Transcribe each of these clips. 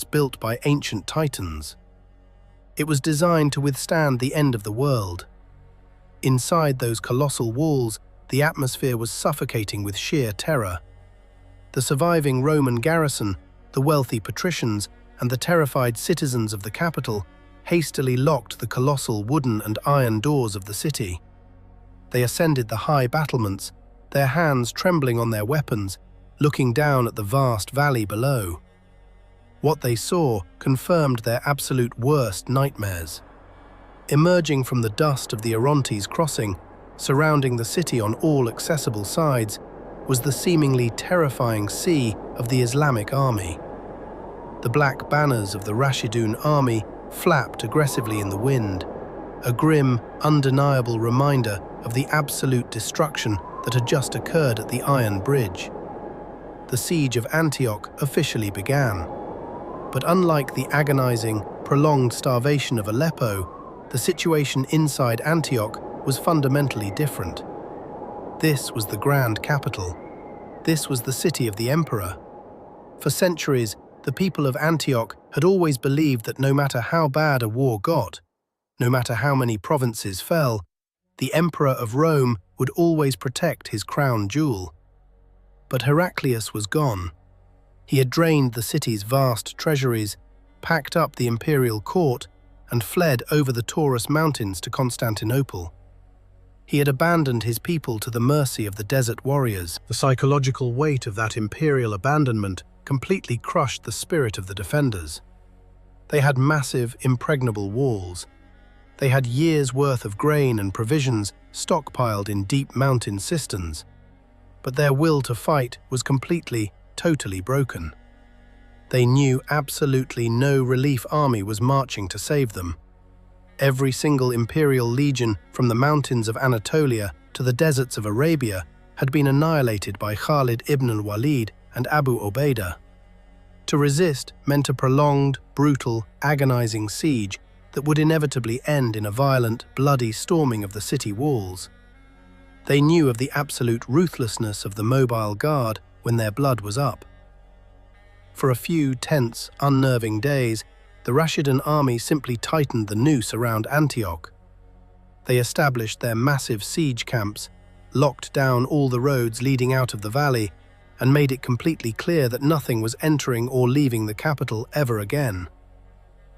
built by ancient titans. It was designed to withstand the end of the world. Inside those colossal walls, the atmosphere was suffocating with sheer terror. The surviving Roman garrison, the wealthy patricians, and the terrified citizens of the capital hastily locked the colossal wooden and iron doors of the city. They ascended the high battlements, their hands trembling on their weapons, looking down at the vast valley below. What they saw confirmed their absolute worst nightmares. Emerging from the dust of the Orontes crossing, surrounding the city on all accessible sides, was the seemingly terrifying sea of the Islamic army. The black banners of the Rashidun army flapped aggressively in the wind, a grim, undeniable reminder of the absolute destruction that had just occurred at the Iron Bridge. The siege of Antioch officially began. But unlike the agonizing, prolonged starvation of Aleppo, the situation inside Antioch was fundamentally different. This was the grand capital. This was the city of the emperor. For centuries, the people of Antioch had always believed that no matter how bad a war got, no matter how many provinces fell, the emperor of Rome would always protect his crown jewel. But Heraclius was gone. He had drained the city's vast treasuries, packed up the imperial court, and fled over the Taurus mountains to Constantinople. He had abandoned his people to the mercy of the desert warriors. The psychological weight of that imperial abandonment completely crushed the spirit of the defenders. They had massive, impregnable walls. They had years' worth of grain and provisions stockpiled in deep mountain cisterns. But their will to fight was completely, totally broken. They knew absolutely no relief army was marching to save them. Every single imperial legion from the mountains of Anatolia to the deserts of Arabia had been annihilated by Khalid ibn al-Walid and Abu Ubaidah. To resist meant a prolonged, brutal, agonizing siege that would inevitably end in a violent, bloody storming of the city walls. They knew of the absolute ruthlessness of the mobile guard when their blood was up. For a few tense, unnerving days, the Rashidun army simply tightened the noose around Antioch. They established their massive siege camps, locked down all the roads leading out of the valley, and made it completely clear that nothing was entering or leaving the capital ever again.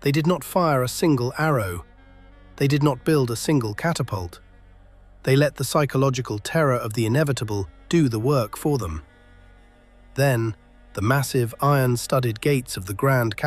They did not fire a single arrow. They did not build a single catapult. They let the psychological terror of the inevitable do the work for them. Then, the massive iron-studded gates of the grand capital